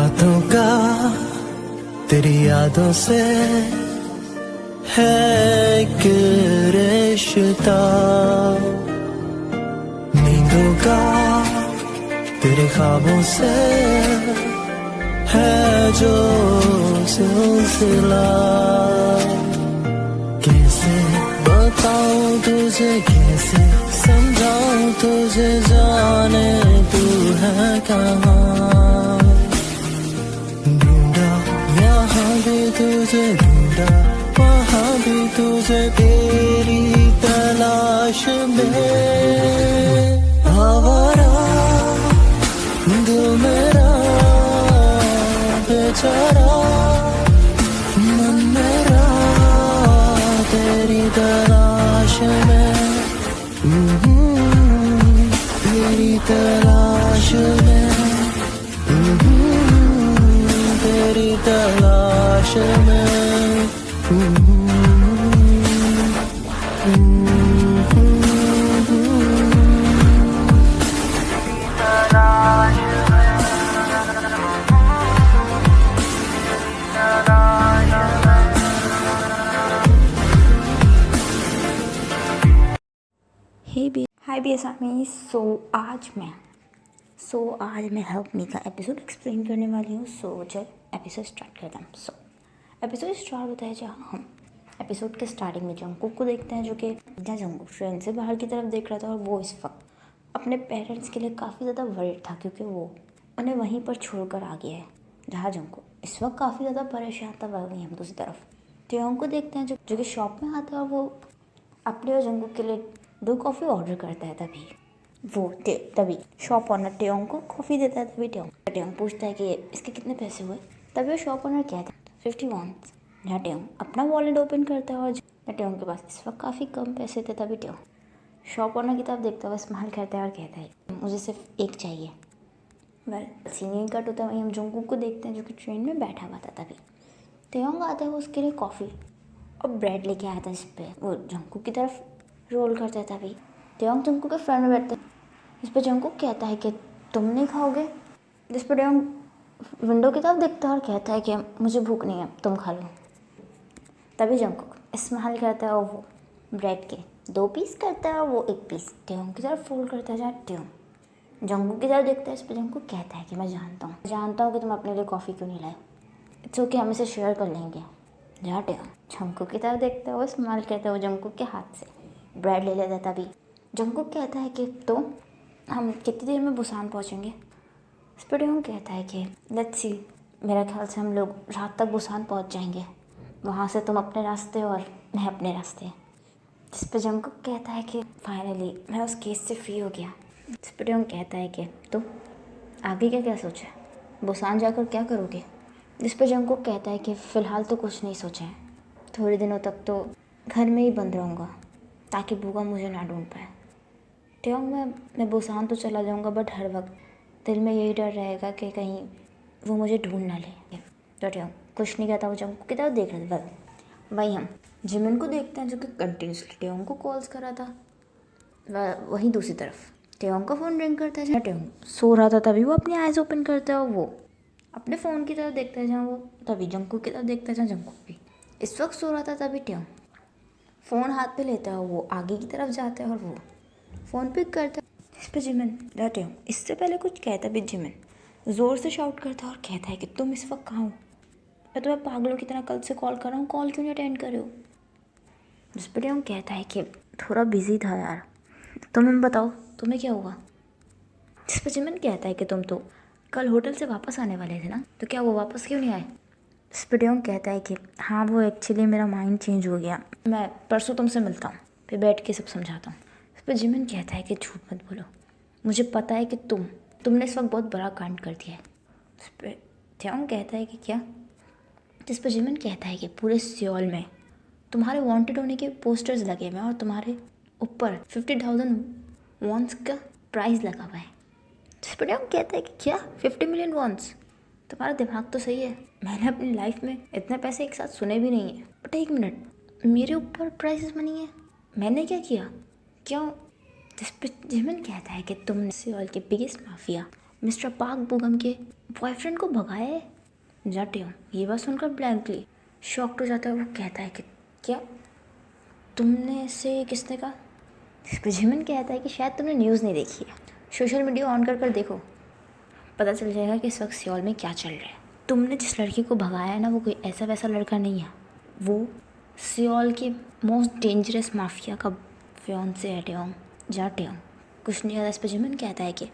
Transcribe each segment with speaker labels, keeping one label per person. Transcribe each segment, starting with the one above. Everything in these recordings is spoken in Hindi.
Speaker 1: रातों का तेरी यादों से है एक रिश्ता, नींदों का तेरे ख्वाबों से है जो सिलसिला। कैसे बताऊं तुझे, कैसे समझाऊं तुझे, जाने तू है कहाँ। ढूंढा यहाँ भी तुझे, ढूंढा वहाँ भी तुझे, तेरी तलाश में आवारा दिल मेरा बेचारा, मन मेरा तेरी तलाश में, तेरी तलाश में, तेरी तलाश में।
Speaker 2: हाय बेसामी। आज मैं हेल्प मी का एपिसोड एक्सप्लेन करने वाली हूँ। चल एपिसोड स्टार्ट करता हूँ। एपिसोड स्टार्ट होता है जहाँ हम एपिसोड के स्टार्टिंग में जंगकुक को देखते हैं, जो कि जहाँ जंगकुक ट्रेन से बाहर की तरफ देख रहा था और वो इस वक्त अपने पेरेंट्स के लिए काफ़ी ज़्यादा वरीड था, क्योंकि वो उन्हें वहीं पर छोड़कर आ गया है। जहाँ जंगकुक इस वक्त काफ़ी ज़्यादा परेशान था, वहीं हम दूसरी तरफ टेयोंग को देखते हैं, जो कि शॉप में आता है और वो अपने और जंगकुक के लिए 2 कॉफ़ी ऑर्डर करता है। तभी शॉप ऑनर टेयोंग को कॉफ़ी देता है। तभी टेयोंग पूछता है कि इसके कितने पैसे हुए। तभी वो शॉप ऑनर कहता है 50 वॉन्स। जहाँ टेयोंग अपना वॉलेट ओपन करता है और टेयोंग के पास इस वक्त काफ़ी कम पैसे थे। तभी टेयोंग शॉप ऑनर की तरफ देखता हुआ स्माइल करता है और कहता है मुझे सिर्फ एक चाहिए। सीनियर कट होता है, वहीं हम जंगकुक को देखते हैं, जो कि ट्रेन में बैठा हुआ था। तभी टेयोंग आता है, वो उसके लिए कॉफ़ी और ब्रेड लेके आया था, इस पर वो जंगकुक की तरफ रोल करता है। तभी टेयोंग जंगकुक के फ्रेंड में बैठते हैं, इस पर जंगकुक कहता है कि तुम नहीं खाओगे। जिस पर टेयोंग विंडो की तरफ देखता है और कहता है कि मुझे भूख नहीं है, तुम खा लो। तभी जंगकुक स्माइल करता है और वो ब्रेड के 2 पीस करता है और वो 1 पीस टेयोंग की तरफ फोल्ड करता है। जहाँ टेयोंग जंगकुक की तरफ देखता है, इस पर जंगकुक कहता है कि मैं जानता हूँ कि तुम अपने लिए कॉफ़ी क्यों नहीं लाए, इट्स ओके, हम इसे शेयर कर लेंगे। जहाँ टेयोंग जंगकुक की तरफ देखता है, वो स्माइल कहता है, वो जंगकुक के हाथ से ब्रेड ले लेता है। तभी जंगकुक कहता है कि तो हम कितनी देर में बुसान पहुँचेंगे। इस पर टेयोंग कहता है कि लेट्स सी, मेरा ख्याल से हम लोग रात तक बुसान पहुँच जाएंगे, वहाँ से तुम अपने रास्ते और मैं अपने रास्ते। जिस पर जंगकुक कहता है कि फाइनली मैं उस केस से फ्री हो गया। इस पर टेयोंग कहता है कि तो आगे क्या सोचा है, बुसान जाकर क्या करोगे। जिस पर जंगकुक कहता है कि फ़िलहाल तो कुछ नहीं सोचा है, थोड़े दिनों तक तो घर में ही बंद रहूँगा ताकि बुआ मुझे ना ढूंढ पाए। टेयोंग मैं बुसान तो चला जाऊँगा, बट हर वक्त दिल में यही डर रहेगा कि कहीं वो मुझे ढूंढ ना ले। तो टेयोंग कुछ नहीं कहता, वो जंगकुक की तरफ देख रहे थे। वहीं हम जिमिन को देखते हैं, जो कि कंटिन्यूसली टेयोंग को कॉल्स कर रहा था। वहीं दूसरी तरफ टेयोंग का फ़ोन रिंग करता है। जहाँ टेयोंग सो रहा था, तभी वो अपनी आइज़ ओपन करता है और वो अपने फ़ोन की तरफ देखता है, जहाँ वो तभी जंगकुक की तरफ देखता है, जहाँ जंगकुक भी इस वक्त सो रहा था। तभी टेयोंग फ़ोन हाथ पे लेता है, वो आगे की तरफ जाता है और वो फ़ोन पिक करता है। इस पर जिमिन जाते हो, इससे पहले कुछ कहता भी जिमिन ज़ोर से शाउट करता है और कहता है कि तुम इस वक्त कहाँ हो, मैं तुम्हें पागलों की तरह कल से कॉल कर रहा हूँ, कॉल क्यों नहीं अटेंड कर रहे हो। जिस पर टेयोंग कहता है कि थोड़ा बिजी था यार, तुम्हें बताओ तुम्हें क्या हुआ। जिस पर जिमिन कहता है कि तुम तो कल होटल से वापस आने वाले थे ना, तो क्या वो वापस क्यों नहीं आए। जिस पर टेयोंग कहता है कि हाँ, वो एक्चुअली मेरा माइंड चेंज हो गया, मैं परसों तुमसे मिलता हूँ, फिर बैठ के सब समझाता हूँ। इस पर जिमिन कहता है कि झूठ मत बोलो, मुझे पता है कि तुमने इस वक्त बहुत बड़ा कांड कर दिया है। इस पर टेयोंग कहता है कि क्या। जिस पर जिमिन कहता है कि पूरे सियोल में तुम्हारे वांटेड होने के पोस्टर्स लगे हुए हैं और तुम्हारे ऊपर 50,000 वॉन्स का प्राइस लगा हुआ है। जिस पर टेयोंग कहता है कि क्या 50 मिलियन वॉन्स, तुम्हारा दिमाग तो सही है, मैंने अपनी लाइफ में इतने पैसे एक साथ सुने भी नहीं है। बट एक मिनट, मेरे ऊपर प्राइसेस बनी है, मैंने क्या किया, क्यों। जिस पर जिमिन कहता है कि तुमने सियोल के बिगेस्ट माफिया मिस्टर पाक बुगम के बॉयफ्रेंड को भगाया है। जाते हो ये बात सुनकर ब्लैंकली शॉक्ड हो जाता है। वो कहता है कि क्या तुमने इसे किसने कहा? इस पर जिमिन कहता है कि शायद तुमने न्यूज़ नहीं देखी है, सोशल मीडिया ऑन कर देखो, पता चल जाएगा कि इस वक्त सियोल में क्या चल रहा है। तुमने जिस लड़की को भगाया है ना, वो कोई ऐसा वैसा लड़का नहीं है, वो सियोल के मोस्ट डेंजरस माफिया का फियांसे है टेओंग। जा टेओंग कुछ नहीं ज़्यादा। इस पर जिमिन कहता है कि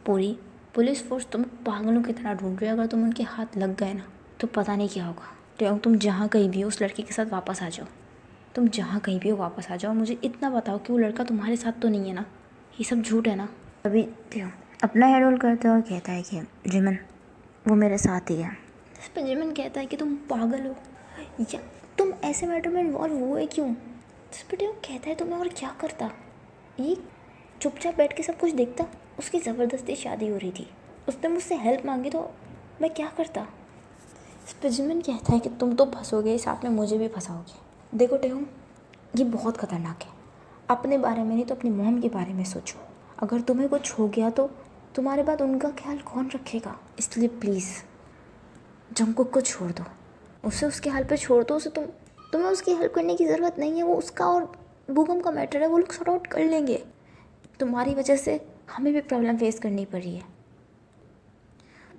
Speaker 2: पूरी पुलिस फोर्स तुम पागलों की तरह ढूंढ रही है, अगर तुम उनके हाथ लग गए ना तो पता नहीं क्या होगा। टेओंग तुम जहाँ कहीं भी हो उस लड़की के साथ वापस आ जाओ, तुम जहाँ कहीं भी हो वापस आ जाओ। मुझे इतना बताओ कि वो लड़का तुम्हारे साथ तो नहीं है ना, ये सब झूठ है ना। अभी टेओंग अपना हेड होल्ड करते हुए कहता है कि जिमिन वो मेरे साथ ही है। इस पर जिमिन कहता है कि तुम पागल हो या तुम ऐसे मैटर में इन्वॉल्व हुए क्यों? इस पर टेओंग कहता है तो मैं और क्या करता, ये चुपचाप बैठ के सब कुछ देखता। उसकी ज़बरदस्ती शादी हो रही थी, उसने मुझसे हेल्प मांगी तो मैं क्या करता। इस पर जिमिन कहता है कि तुम तो फंसोगे, साथ में मुझे भी फंसाओगे। देखो टेओंग ये बहुत ख़तरनाक है, अपने बारे में नहीं तो अपनी मोम के बारे में सोचो। अगर तुम्हें कुछ हो गया तो तुम्हारे बाद उनका ख्याल कौन रखेगा? इसलिए प्लीज़ जंगकुक को छोड़ दो, उसे उसके हाल पे छोड़ दो। उसे तुम्हें उसकी हेल्प करने की ज़रूरत नहीं है, वो उसका और बुगम का मैटर है, वो लोग सॉर्ट आउट कर लेंगे। तुम्हारी वजह से हमें भी प्रॉब्लम फेस करनी पड़ी है।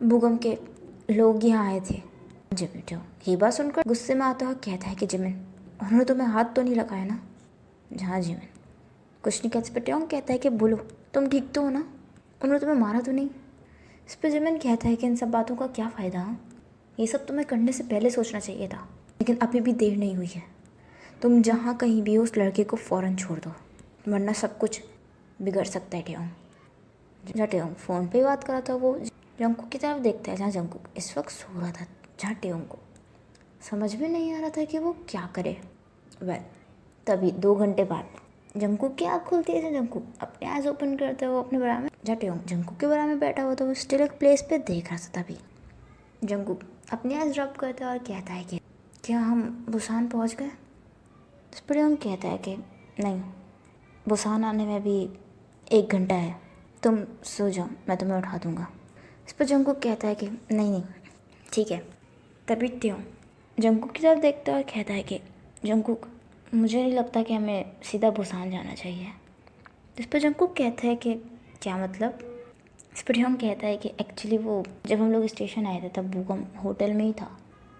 Speaker 2: बुगम के लोग यहाँ आए थे। जिमिन ये बात सुनकर गुस्से में आता हुआ कहता है कि जिमिन उन्होंने तुम्हें हाथ तो नहीं लगाया ना? जहाँ जिमिन कुछ नहीं कहते। टेओंग कहता है कि बोलो तुम ठीक तो हो ना, उन्होंने तुम्हें मारा तो नहीं? इस पर जिमिन कहता है कि इन सब बातों का क्या फ़ायदा, ये सब तुम्हें करने से पहले सोचना चाहिए था, लेकिन अभी भी देर नहीं हुई है। तुम जहाँ कहीं भी हो उस लड़के को फ़ौरन छोड़ दो, वरना सब कुछ बिगड़ सकता है। जहाँ टेओंग फ़ोन पे बात कर रहा था वो जंगकुक की तरफ देखता है, जहाँ जंगकुक इस वक्त सो रहा था। जहाँ टेओंग को समझ में नहीं आ रहा था कि वो क्या करे। तभी 2 घंटे बाद जंगकुक की आँख खुलती है। जंगकुक अपने आइज ओपन करते हुए वो अपने बराबर में, जहाँ टेओंग जंगकुक के बराबर में बैठा हुआ था, वो स्टिल एक प्लेस पे देख रहा था। तभी जंगकुक अपने आइज ड्रॉप करता है और कहता है कि क्या हम बुसान पहुँच गए? इस पर टेओंग कहता है कि नहीं, बुसान आने में भी 1 घंटा है, तुम सो जाओ, मैं तुम्हें उठा दूँगा। इस पर जंगकुक कहता है कि नहीं ठीक है। तभी टेओंग जंगकुक की तरफ देखता है और कहता है कि जंगकुक मुझे नहीं लगता कि हमें सीधा बुसान जाना चाहिए। इस पर जंगकुक कहता है कि क्या मतलब? इस पर टेओंग कहता है कि एक्चुअली वो जब हम लोग स्टेशन आए थे तब बुगम होटल में ही था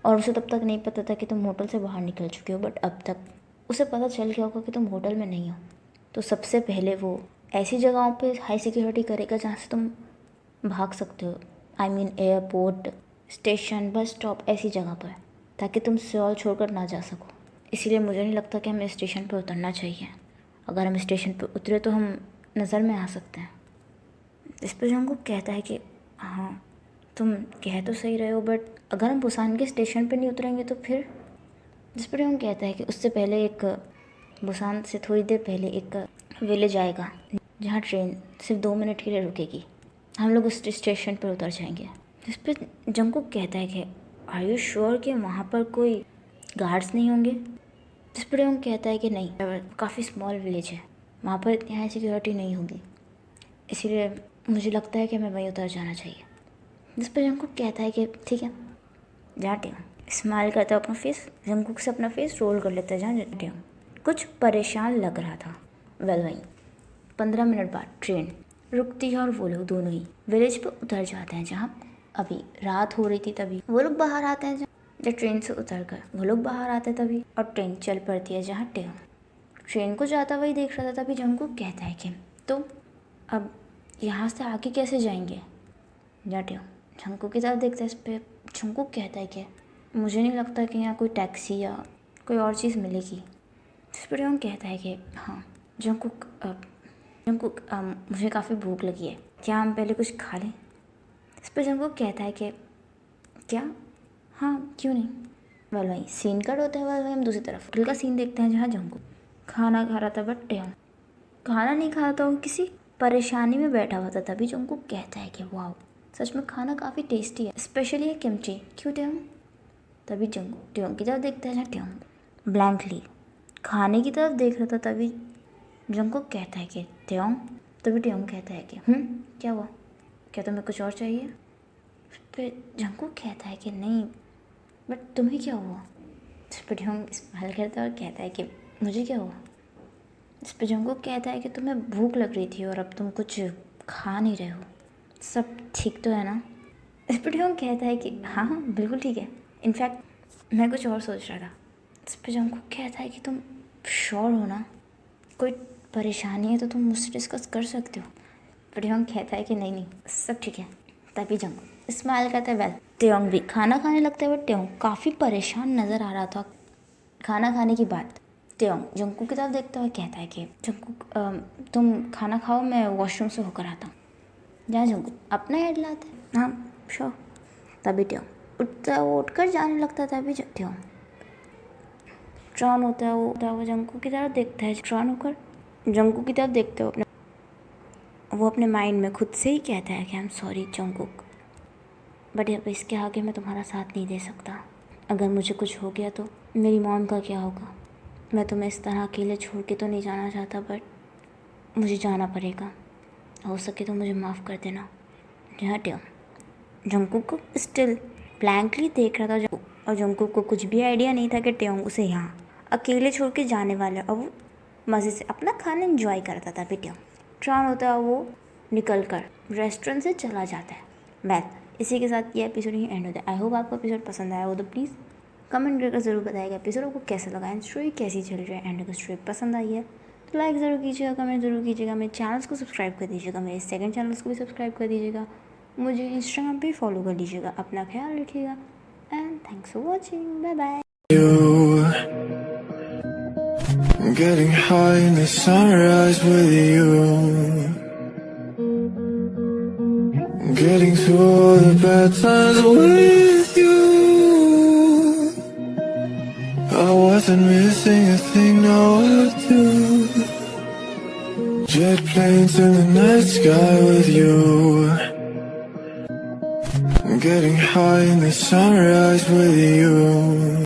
Speaker 2: और उसे तब तक नहीं पता था कि तुम होटल से बाहर निकल चुके हो, बट अब तक उसे पता चल गया होगा कि तुम होटल में नहीं हो। तो सबसे पहले वो ऐसी जगहों पे हाई सिक्योरिटी करेगा जहाँ से तुम भाग सकते हो, I mean airport, station, bus stop, ऐसी जगह पर, ताकि तुम सियोल छोड़कर ना जा सको। इसीलिए मुझे नहीं लगता कि हमें स्टेशन पर उतरना चाहिए। अगर हम स्टेशन पर उतरे तो हम नज़र में आ सकते हैं। इस पर जंगकुक कहता है कि हाँ तुम कह तो सही रहे हो, बट अगर हम बुसान के स्टेशन पर नहीं उतरेंगे तो फिर? जिस पर हम कहता है कि उससे पहले एक बुसान से थोड़ी देर पहले एक विलेज आएगा जहाँ ट्रेन सिर्फ 2 मिनट के लिए रुकेगी, हम लोग उस स्टेशन पर उतर जाएंगे। जिस पर जंगकुक कहता है कि आर यू श्योर कि वहाँ पर कोई गार्ड्स नहीं होंगे? जिस पर हम कहता है कि नहीं, काफ़ी स्मॉल विलेज है, वहाँ पर इतनी हाई सिक्योरिटी नहीं होगी, इसीलिए मुझे लगता है कि हमें वहीं उतर जाना चाहिए। जिस पर जंगकुक कहता है कि ठीक है। जाते स्माइल करता है अपना फेस, जंगकुक से अपना फेस रोल कर लेता है। जहाँ जाते कुछ परेशान लग रहा था। वहीं 15 मिनट बाद ट्रेन रुकती है और वो लोग दोनों ही विलेज पर उतर जाते हैं। जहाँ अभी रात हो रही थी तभी वो लोग बाहर आते हैं। जब ट्रेन से उतर कर वो लोग बाहर आते हैं तभी और ट्रेन चल पड़ती है। जहाँ टेओंग ट्रेन को जाता वही देख रहा था। तभी जंगकुक कहता है कि तो अब यहाँ से आगे कैसे जाएंगे? जहाँ टेओंग जंगकुक की तरफ देखता है। इस पर जंगकुक कहता है कि मुझे नहीं लगता कि यहाँ कोई टैक्सी या कोई और चीज़ मिलेगी। इस पर टेओंग कहता है कि हाँ जंगकुक मुझे काफ़ी भूख लगी है, क्या हम पहले कुछ खा लें? इस पर जंगकुक कहता है कि क्या, हाँ क्यों नहीं। वहीं सीन कट होता है। वहीं हम दूसरी तरफ होटल का सीन देखते हैं जहाँ जंगकुक खाना खा रहा था, बट टेओंग खाना नहीं खा रहा था, वो किसी परेशानी में बैठा हुआ था। तभी जंगकुक कहता है कि वाह सच में खाना काफ़ी टेस्टी है, स्पेशली ये किमची। क्यों टेओंग? तभी जंगकुक टेओंग की तरफ देखता है जहाँ टेओंग ब्लैंकली खाने की तरफ देख रहा था। तभी जंगकुक कहता है कि टेओंग तभी टेयोंग कहता है कि क्या हुआ, क्या तुम्हें कुछ और चाहिए? फिर जंगकुक कहता है कि नहीं, बट तुम्हें क्या हुआ? इस पर टेयोंग स्माइल करता है और कहता है कि मुझे क्या हुआ? इस पर जंगकुक कहता है कि तुम्हें भूख लग रही थी और अब तुम कुछ खा नहीं रहे हो, सब ठीक तो है ना? इस पर टेयोंग कहता है कि हाँ हाँ बिल्कुल ठीक है, इनफैक्ट मैं कुछ और सोच रहा था। इस पर जंगकुक कहता है कि तुम श्योर हो ना, कोई परेशानी है तो तुम मुझसे डिस्कस कर सकते हो। पर टेयोंग कहता है कि नहीं नहीं सब ठीक है। तभी जंगकुक स्माइल करता है। वेल टेयोंग भी खाना खाने लगता है, बट टेयोंग काफ़ी परेशान नज़र आ रहा था। खाना खाने के बाद टेयोंग जंगकुक की तरफ देखता हुआ कहता है कि जंगकुक तुम खाना खाओ, मैं वॉशरूम से होकर आता हूँ। जहाँ जंगकुक अपना हेड लाता है, हाँ श्योर। तभी टेयोंग उठता है, वो उठकर जाने लगता है। तभी टेयोंग ट्रॉन होता है, वो जंगकुक की तरफ देखता है। ट्रॉन होकर जंगकुक की तरफ देखते हो, वो अपने माइंड में खुद से ही कहता है कि I am sorry Jungkook, but अब इसके आगे मैं तुम्हारा साथ नहीं दे सकता। अगर मुझे कुछ हो गया तो मेरी मॉम का क्या होगा? मैं तुम्हें इस तरह अकेले छोड़ के तो नहीं जाना चाहता, बट मुझे जाना पड़ेगा। हो सके तो मुझे माफ़ कर देना। जहाँ टेयोंग जंगकुक को स्टिल ब्लैंकली देख रहा था, और जंगकुक को कुछ भी आइडिया नहीं था कि टेयोंग उसे यहाँ अकेले छोड़ के जाने वाला है, और वो मज़े से अपना खाना एंजॉय करता था। टेयोंग ट्रॉन होता है, वो निकल कर रेस्टोरेंट से चला जाता है। वेल इसी के साथ ये एपिसोड ही एंड होता है। आई होप आपको एपिसोड पसंद आया हो तो प्लीज़ कमेंट करके ज़रूर बताइएगा एपिसोड आपको कैसा लगा, एंड स्टोरी कैसी चल रही है, एंड अगर स्टोरी पसंद आई है तो लाइक ज़रूर कीजिएगा, कमेंट ज़रूर कीजिएगा, मेरे चैनल्स को सब्सक्राइब कर दीजिएगा, मेरे सेकंड चैनल्स को भी सब्सक्राइब कर दीजिएगा, मुझे इंस्टाग्राम पे फॉलो कर लीजिएगा। अपना ख्याल रखिएगा and thanks for watching, bye bye.
Speaker 1: I'm getting high in the sunrise with you. I'm getting through all the bad times with you. I wasn't missing a thing, now I do. Jet planes in the night sky with you. I'm getting high in the sunrise with you.